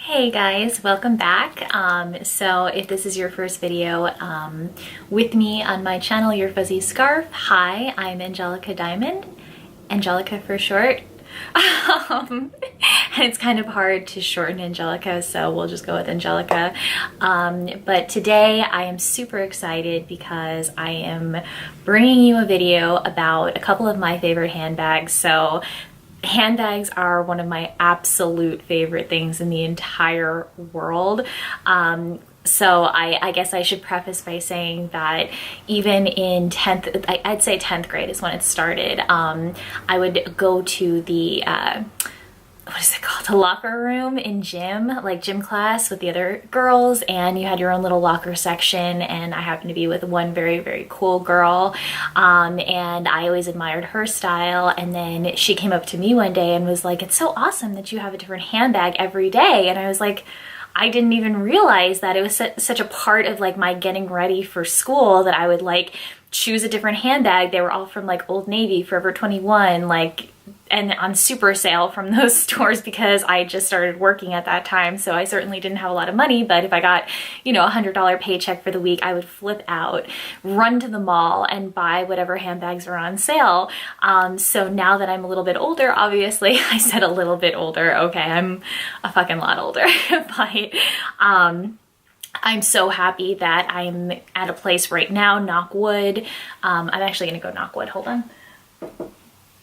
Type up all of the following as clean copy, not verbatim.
Hey guys, welcome back. So if this is your first video with me on my channel, Your Fuzzy Scarf, hi, I'm Angelica Diamond, Angelica for short. And it's kind of hard to shorten Angelica, so we'll just go with Angelica. But today I am super excited because I am bringing you a video about a couple of my favorite handbags. So handbags are one of my absolute favorite things in the entire world. So I guess I should preface by saying that even in 10th, I'd say 10th grade is when it started, I would go to the, what is it called? The locker room in gym, like gym class with the other girls, and you had your own little locker section, and I happened to be with one very, very cool girl, and I always admired her style. And then she came up to me one day and was like, "It's so awesome that you have a different handbag every day." And I was like, I didn't even realize that it was such a part of like my getting ready for school that I would like choose a different handbag. They were all from like Old Navy, Forever 21, like, and on super sale from those stores because I just started working at that time. So I certainly didn't have a lot of money, but if I got, you know, $100 paycheck for the week, I would flip out, run to the mall and buy whatever handbags were on sale. So now that I'm a little bit older, obviously I said a little bit older. Okay, I'm a fucking lot older, but I'm so happy that I'm at a place right now, knock wood. I'm actually gonna go knock wood, hold on.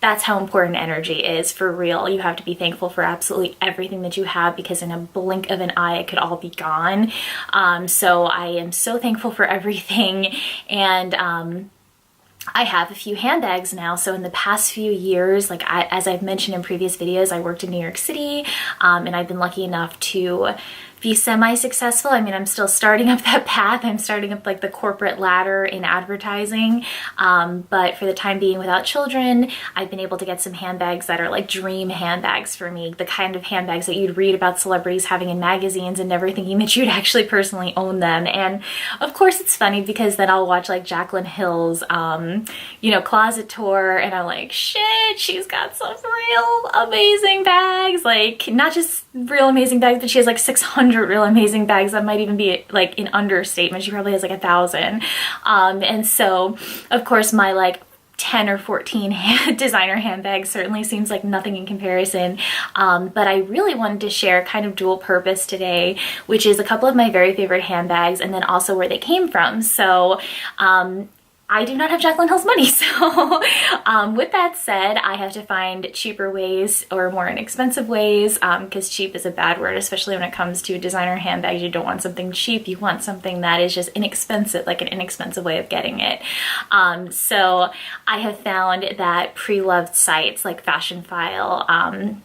That's how important energy is, for real. You have to be thankful for absolutely everything that you have because in a blink of an eye, it could all be gone. So I am so thankful for everything. And I have a few handbags now. So in the past few years, like as I've mentioned in previous videos, I worked in New York City, and I've been lucky enough to be semi-successful. I mean, I'm still starting up that path. I'm starting up like the corporate ladder in advertising. But for the time being, without children, I've been able to get some handbags that are like dream handbags for me. The kind of handbags that you'd read about celebrities having in magazines and never thinking that you'd actually personally own them. And of course it's funny because then I'll watch like Jaclyn Hill's, you know, closet tour, and I'm like, shit, she's got some real amazing bags. Like not just real amazing bags, but she has like 600 real amazing bags. That might even be like an understatement. She probably has like 1,000. And so of course my like 10 or 14 designer handbags certainly seems like nothing in comparison. But I really wanted to share kind of dual purpose today, which is a couple of my very favorite handbags and then also where they came from. So I do not have Jaclyn Hill's money, so with that said, I have to find cheaper ways or more inexpensive ways, because cheap is a bad word, especially when it comes to designer handbags. You don't want something cheap, you want something that is just inexpensive, like an inexpensive way of getting it. So I have found that pre-loved sites like Fashionphile,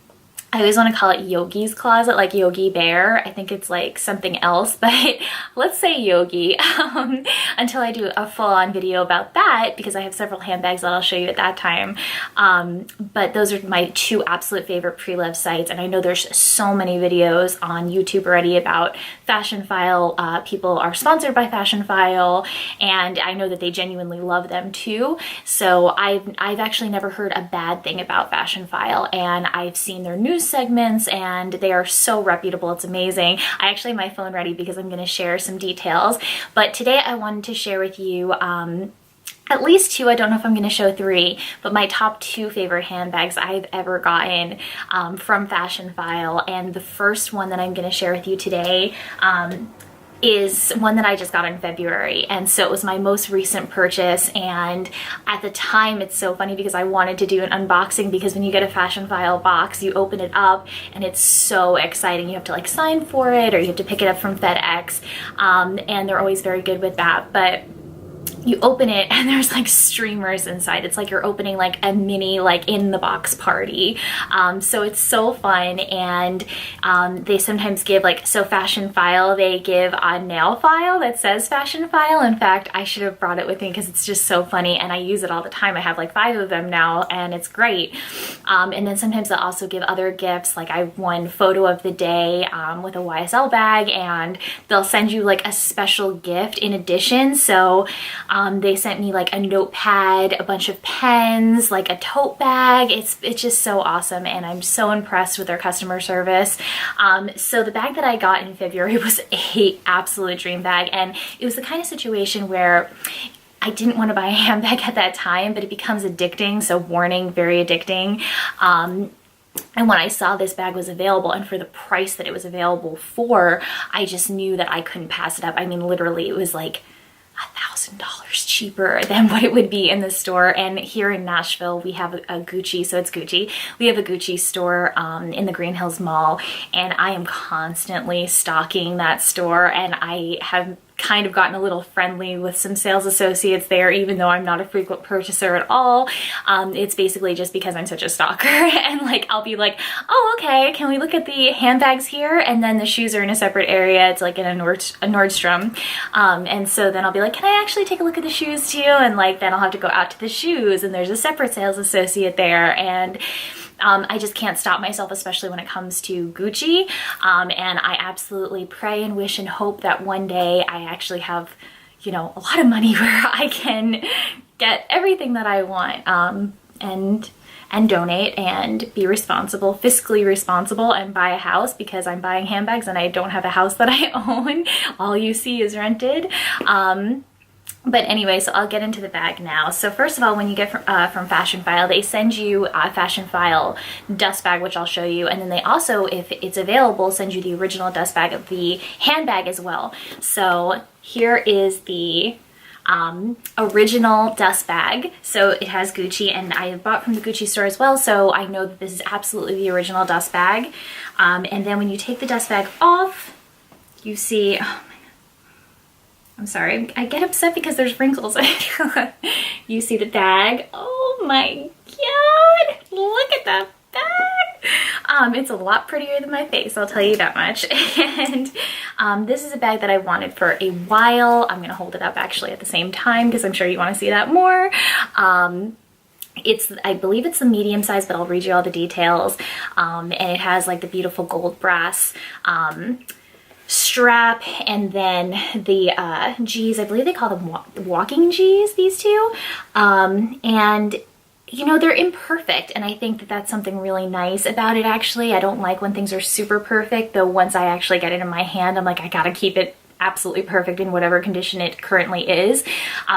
I always want to call it Yogi's Closet, like Yogi Bear. I think it's like something else, but let's say Yogi, until I do a full-on video about that, because I have several handbags that I'll show you at that time. But those are my two absolute favorite pre-loved sites, and I know there's so many videos on YouTube already about Fashionphile. People are sponsored by Fashionphile, and I know that they genuinely love them too. So I've actually never heard a bad thing about Fashionphile, and I've seen their news segments and they are so reputable. It's amazing. I actually have my phone ready because I'm going to share some details, but today I wanted to share with you at least two. I don't know if I'm going to show three, but my top two favorite handbags I've ever gotten from Fashionphile. And the first one that I'm going to share with you today is one that I just got in February, and so it was my most recent purchase. And at the time, it's so funny because I wanted to do an unboxing, because when you get a Fashionphile box, you open it up and it's so exciting. You have to like sign for it, or you have to pick it up from FedEx, and they're always very good with that. But you open it and there's like streamers inside. It's like you're opening like a mini like in the box party. So it's so fun. And they sometimes give like, so Fashionphile, they give a nail file that says Fashionphile. In fact, I should have brought it with me because it's just so funny and I use it all the time. I have like 5 of them now and it's great. And then sometimes they'll also give other gifts. Like I won photo of the day with a YSL bag, and they'll send you like a special gift in addition. So They sent me like a notepad, a bunch of pens, like a tote bag. It's just so awesome, and I'm so impressed with their customer service. So the bag that I got in February was a absolute dream bag, and it was the kind of situation where I didn't want to buy a handbag at that time, but it becomes addicting. So warning, very addicting. And when I saw this bag was available, and for the price that it was available for, I just knew that I couldn't pass it up. I mean, literally, it was like $1,000 cheaper than what it would be in the store. And here in Nashville, we have a Gucci, so it's Gucci. We have a Gucci store in the Green Hills Mall, and I am constantly stocking that store, and I have kind of gotten a little friendly with some sales associates there, even though I'm not a frequent purchaser at all. It's basically just because I'm such a stalker, and like I'll be like, oh, okay, can we look at the handbags here? And then the shoes are in a separate area. It's like in a Nordstrom. And so then I'll be like, can I actually take a look at the shoes too? And like then I'll have to go out to the shoes, and there's a separate sales associate there, and I just can't stop myself, especially when it comes to Gucci. And I absolutely pray and wish and hope that one day I actually have, you know, a lot of money where I can get everything that I want, and donate and be responsible, fiscally responsible, and buy a house, because I'm buying handbags and I don't have a house that I own. All you see is rented. But anyway, so I'll get into the bag now. So first of all, when you get from Fashionphile, they send you a Fashionphile dust bag, which I'll show you. And then they also, if it's available, send you the original dust bag of the handbag as well. So here is the original dust bag. So it has Gucci, and I bought from the Gucci store as well, so I know that this is absolutely the original dust bag. And then when you take the dust bag off, you see, I'm sorry, I get upset because there's wrinkles. You see the tag. Oh my God, look at that bag. It's a lot prettier than my face, I'll tell you that much. And this is a bag that I wanted for a while. I'm gonna hold it up actually at the same time because I'm sure you wanna see that more. I believe it's the medium size, but I'll read you all the details. And it has like the beautiful gold brass strap, and then the G's, I believe they call them walking G's, these two. And you know, they're imperfect, and I think that that's something really nice about it. Actually, I don't like when things are super perfect, though once I actually get it in my hand, I'm like, I gotta keep it absolutely perfect in whatever condition it currently is.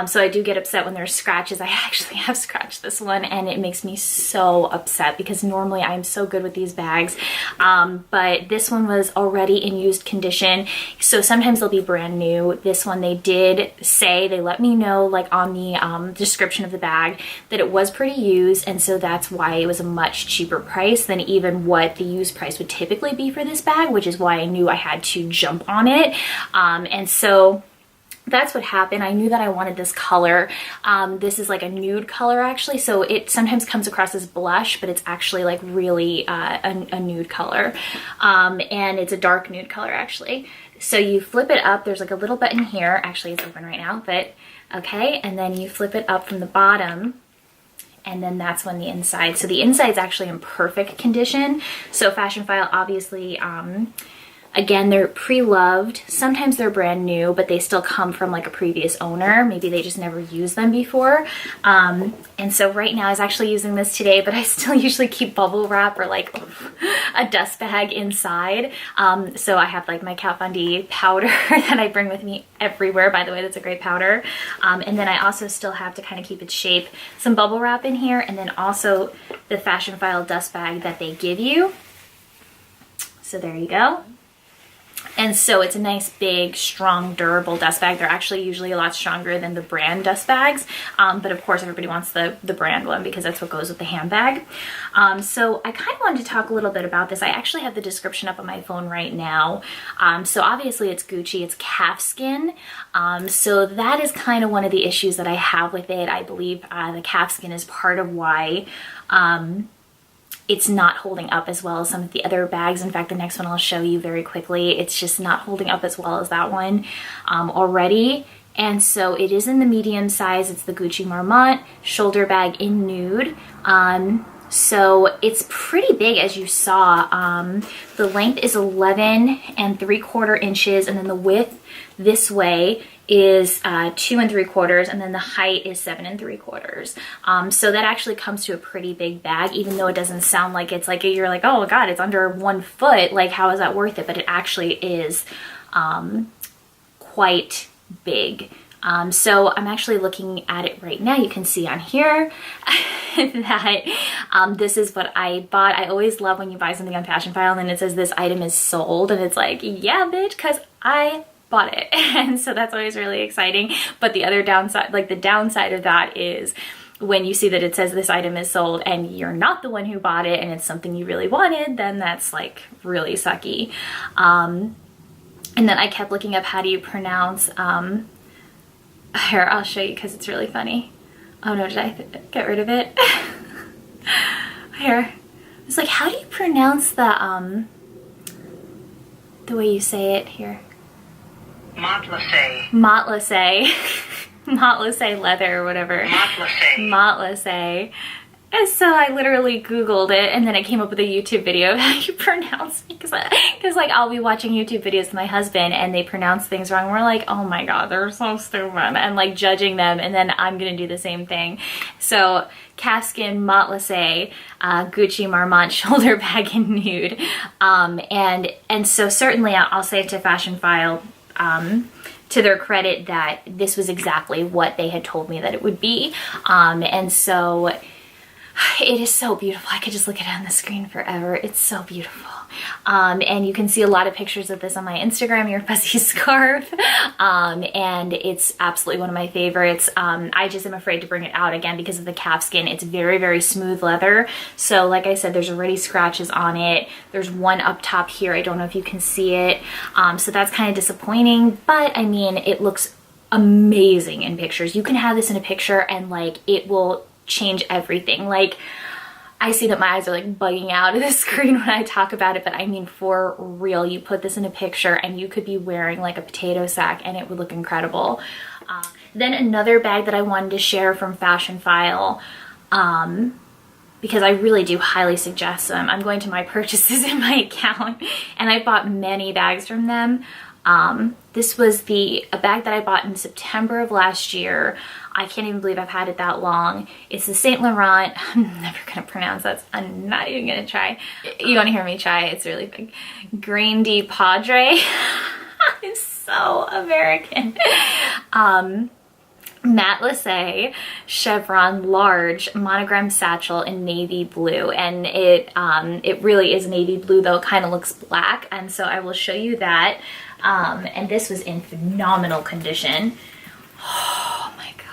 So I do get upset when there's scratches. I actually have scratched this one, and it makes me so upset because normally I'm so good with these bags. But this one was already in used condition, so sometimes they'll be brand new. This one, they did say, they let me know like on the description of the bag that it was pretty used, and so that's why it was a much cheaper price than even what the used price would typically be for this bag, which is why I knew I had to jump on it. And so that's what happened. I knew that I wanted this color. This is like a nude color actually, so it sometimes comes across as blush, but it's actually like really a nude color. And it's a dark nude color actually. So you flip it up, there's like a little button here, actually it's open right now, but okay, and then you flip it up from the bottom, and then that's when the inside. So the inside's actually in perfect condition. So Fashionphile, obviously, again, they're pre-loved. Sometimes they're brand new, but they still come from like a previous owner. Maybe they just never used them before. And so right now I was actually using this today, but I still usually keep bubble wrap or like a dust bag inside. So I have like my Kat Von D powder that I bring with me everywhere. By the way, that's a great powder. And then I also still have, to kind of keep its shape, some bubble wrap in here, and then also the Fashionphile dust bag that they give you. So there you go. And so it's a nice, big, strong, durable dust bag. They're actually usually a lot stronger than the brand dust bags. But of course, everybody wants the brand one because that's what goes with the handbag. So I kind of wanted to talk a little bit about this. I actually have the description up on my phone right now. So obviously it's Gucci, it's calfskin. So that is kind of one of the issues that I have with it. I believe the calfskin is part of why it's not holding up as well as some of the other bags. In fact, the next one I'll show you very quickly. It's just not holding up as well as that one already. And so it is in the medium size. It's the Gucci Marmont shoulder bag in nude. So it's pretty big, as you saw. The length is 11 3/4 inches, and then the width this way is 2 3/4, and then the height is 7 3/4. So that actually comes to a pretty big bag, even though it doesn't sound like it's like, you're like, oh God, it's under 1 foot. Like, how is that worth it? But it actually is quite big. So I'm actually looking at it right now. You can see on here that this is what I bought. I always love when you buy something on Fashionphile and it says this item is sold, and it's like, yeah, bitch, because I bought it. And so that's always really exciting. But the other downside, like the downside of that, is when you see that it says this item is sold and you're not the one who bought it and it's something you really wanted, then that's like really sucky. And then I kept looking up, how do you pronounce, here, I'll show you because it's really funny. Oh no, did I get rid of it? Here. It's like, how do you pronounce the way you say it here? Matelasse. Matelasse. Matelasse leather or whatever. Matelasse. Matelasse. And so I literally Googled it, and then I came up with a YouTube video of how you pronounce it. Because like, I'll be watching YouTube videos with my husband and they pronounce things wrong. We're like, oh my God, they're so stupid. And like judging them, and then I'm gonna do the same thing. So Calfskin, Matelasse, Gucci, Marmont shoulder bag in nude. And so certainly I'll say to Fashionphile, to their credit, that this was exactly what they had told me that it would be. And so it is so beautiful. I could just look at it on the screen forever. It's so beautiful. And you can see a lot of pictures of this on my Instagram, Your Fuzzy Scarf. And it's absolutely one of my favorites. I just am afraid to bring it out again because of the calfskin. It's very, very smooth leather. So like I said, there's already scratches on it. There's one up top here. I don't know if you can see it. So that's kind of disappointing, but I mean, it looks amazing in pictures. You can have this in a picture and like, it will change everything. Like, I see that my eyes are like bugging out of the screen when I talk about it, but I mean, for real, you put this in a picture and you could be wearing like a potato sack and it would look incredible. Then another bag that I wanted to share from Fashionphile, because I really do highly suggest them. I'm going to my purchases in my account and I bought many bags from them. This was a bag that I bought in September of last year. I can't even believe I've had it that long. It's the Saint Laurent, I'm never gonna pronounce that, I'm not even gonna try. You wanna hear me try? It's really big. Grain de Poudre. It's so American. Matelasse Chevron large monogram satchel in navy blue, and it really is navy blue, though it kind of looks black, and so I will show you that. And this was in phenomenal condition. Oh my God.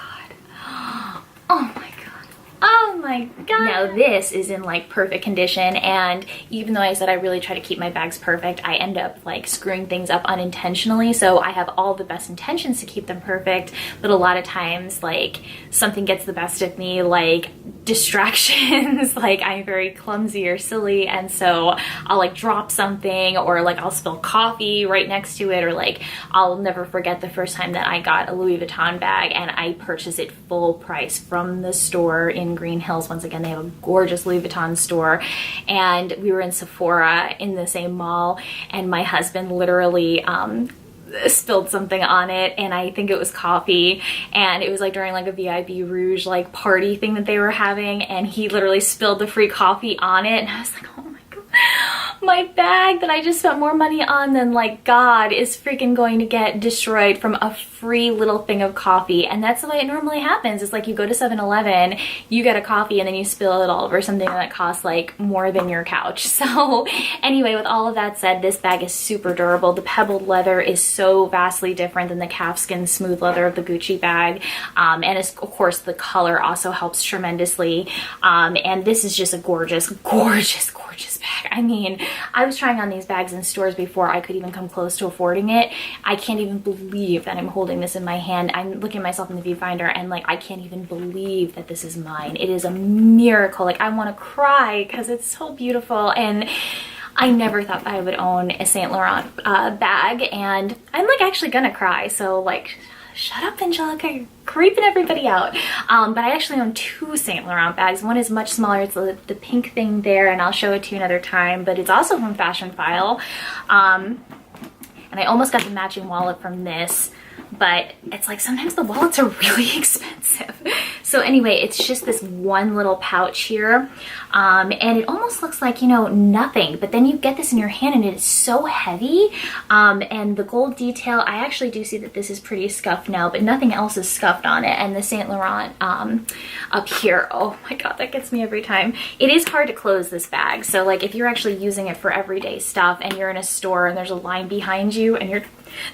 Oh my God. Oh my God. Now this is in like perfect condition, and even though I said I really try to keep my bags perfect, I end up like screwing things up unintentionally. So I have all the best intentions to keep them perfect, but a lot of times like something gets the best of me, like distractions. Like I'm very clumsy or silly, and so I'll like drop something, or like I'll spill coffee right next to it, or like I'll never forget the first time that I got a Louis Vuitton bag and I purchased it full price from the store in Green Hills. Once again, they have a gorgeous Louis Vuitton store, and we were in Sephora in the same mall, and my husband literally spilled something on it, and I think it was coffee, and it was like during like a VIB Rouge like party thing that they were having, and he literally spilled the free coffee on it, and I was like, oh my God, my bag that I just spent more money on than like God is freaking going to get destroyed from a free little thing of coffee. And that's the way it normally happens. It's like you go to 7-Eleven, you get a coffee, and then you spill it all over something that costs like more than your couch. So anyway, with all of that said, this bag is super durable. The pebbled leather is so vastly different than the calfskin smooth leather of the Gucci bag. And of course the color also helps tremendously. And this is just a gorgeous, gorgeous, gorgeous bag. I mean, I was trying on these bags in stores before I could even come close to affording it. I can't even believe that I'm holding this in my hand. I'm looking at myself in the viewfinder and like I can't even believe that this is mine. It is a miracle. Like I want to cry because it's so beautiful, and I never thought I would own a Saint Laurent bag, and I'm like actually gonna cry, so like Shut up, Angelica, you're creeping everybody out. But I actually own two Saint Laurent bags. One is much smaller, it's the pink thing there, and I'll show it to you another time, but it's also from Fashionphile. And I almost got the matching wallet from this, but it's like sometimes the wallets are really expensive. So anyway, it's just this one little pouch here, and it almost looks like, you know, nothing, but then you get this in your hand and it is so heavy. And the gold detail, I actually do see that this is pretty scuffed now, but nothing else is scuffed on it. And the Saint Laurent up here, oh my god, that gets me every time. It is hard to close this bag, so like if you're actually using it for everyday stuff and you're in a store and there's a line behind you and you're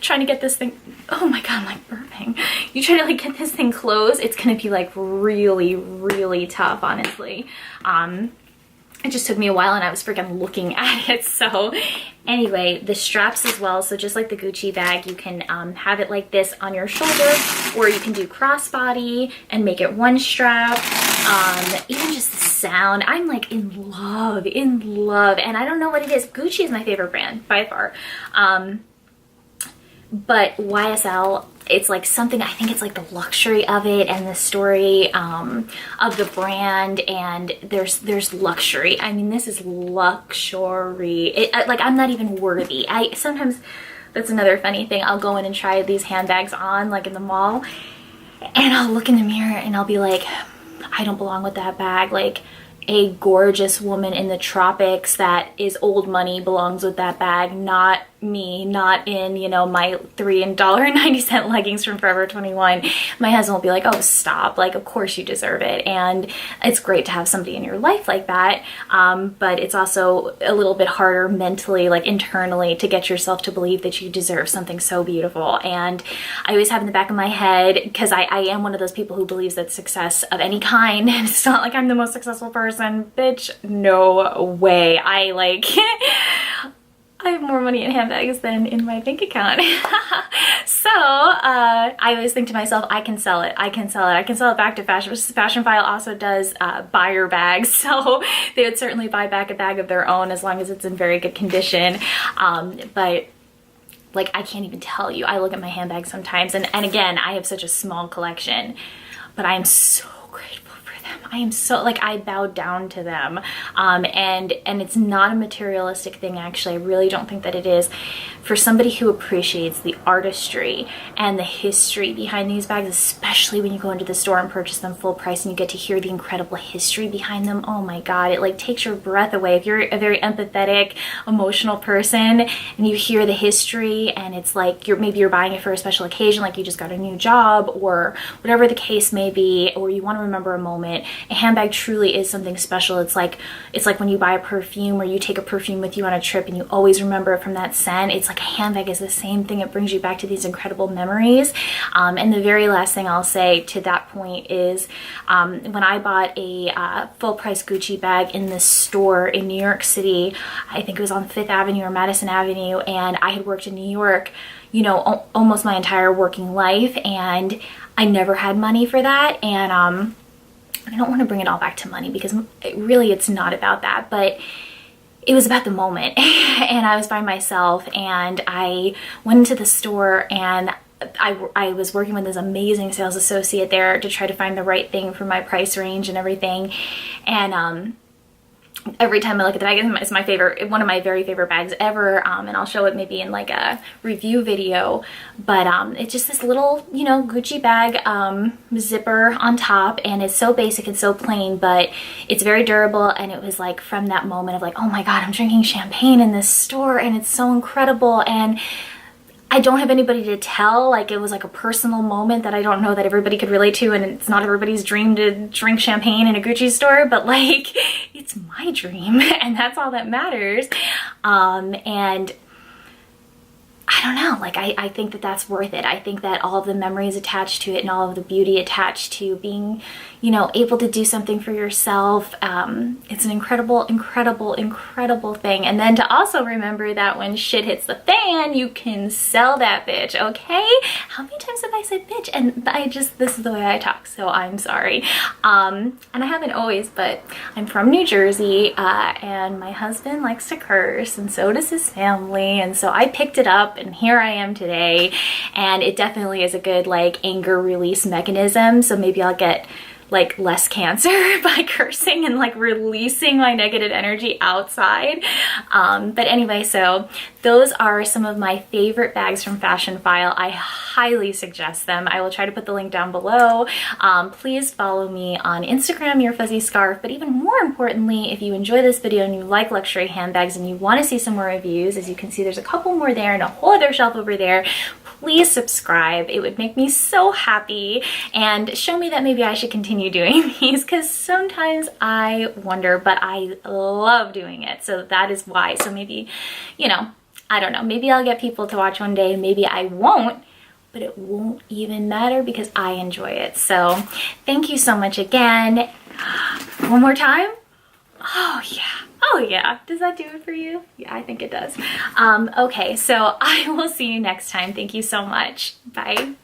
trying to get this thing, oh my god, I'm like burping. You try to like get this thing closed, it's gonna be like really tough, honestly. It just took me a while and I was freaking looking at it. So anyway, the straps as well, so just like the Gucci bag, you can have it like this on your shoulder, or you can do crossbody and make it one strap. Even just the sound, I'm like in love, and I don't know what it is. Gucci is my favorite brand by far, but YSL, it's like something, I think it's like the luxury of it and the story of the brand, and there's luxury. I mean, this is luxury. Like, I'm not even worthy. Sometimes, that's another funny thing, I'll go in and try these handbags on, like in the mall, and I'll look in the mirror and I'll be like, I don't belong with that bag. Like, a gorgeous woman in the tropics that is old money belongs with that bag, not me, not in, you know, my $3.90 leggings from Forever 21. My husband will be like, oh, stop, like, of course you deserve it. And it's great to have somebody in your life like that, but it's also a little bit harder mentally, like internally, to get yourself to believe that you deserve something so beautiful. And I always have in the back of my head, because I am one of those people who believes that success of any kind, and it's not like I'm the most successful person, bitch, no way. I like I have more money in handbags than in my bank account. So I always think to myself, I can sell it. I can sell it back to fashion. Fashionphile also does buyer bags, so they would certainly buy back a bag of their own as long as it's in very good condition. But like, I can't even tell you. I look at my handbags sometimes, and again, I have such a small collection, but I am so grateful. I am so, like, I bow down to them, and it's not a materialistic thing, actually. I really don't think that it is. For somebody who appreciates the artistry and the history behind these bags, especially when you go into the store and purchase them full price and you get to hear the incredible history behind them, oh my god, it like takes your breath away. If you're a very empathetic, emotional person and you hear the history, and it's like maybe you're buying it for a special occasion, like you just got a new job or whatever the case may be, or you want to remember a moment, a handbag truly is something special. It's like when you buy a perfume, or you take a perfume with you on a trip and you always remember it from that scent. It's like a handbag is the same thing. It brings you back to these incredible memories. And the very last thing I'll say to that point is when I bought a full price Gucci bag in this store in New York City, I think it was on 5th Avenue or Madison Avenue, and I had worked in New York, you know, almost my entire working life, and I never had money for that. And I don't want to bring it all back to money, because it's not about that, but it was about the moment. And I was by myself, and I went into the store, and I was working with this amazing sales associate there to try to find the right thing for my price range and everything. And every time I look at the bag, it's my favorite, one of my very favorite bags ever, and I'll show it maybe in like a review video, but it's just this little, you know, Gucci bag, zipper on top, and it's so basic and so plain, but it's very durable. And it was like from that moment of like, oh my god, I'm drinking champagne in this store and it's so incredible, and I don't have anybody to tell. Like, it was like a personal moment that I don't know that everybody could relate to, and it's not everybody's dream to drink champagne in a Gucci store, but like, it's my dream, and that's all that matters. And I don't know, like, I think that that's worth it. I think that all of the memories attached to it and all of the beauty attached to being, you know, able to do something for yourself, it's an incredible thing. And then to also remember that when shit hits the fan, you can sell that bitch, okay? How many times have I said bitch? And this is the way I talk, so I'm sorry. And I haven't always, but I'm from New Jersey, and my husband likes to curse, and so does his family, and so I picked it up, and here here I am today, and it definitely is a good like anger release mechanism. So maybe I'll get like less cancer by cursing and like releasing my negative energy outside. But anyway, so those are some of my favorite bags from Fashionphile. I highly suggest them. I will try to put the link down below. Please follow me on Instagram, Your Fuzzy Scarf. But even more importantly, if you enjoy this video and you like luxury handbags and you want to see some more reviews, as you can see, there's a couple more there and a whole other shelf over there. Please subscribe. It would make me so happy and show me that maybe I should continue doing these, because sometimes I wonder, but I love doing it. So that is why. So maybe, you know, I don't know, maybe I'll get people to watch one day, maybe I won't, but it won't even matter because I enjoy it. So thank you so much again. One more time. Oh yeah. Oh yeah, does that do it for you? Yeah, I think it does. Okay, so I will see you next time. Thank you so much. Bye.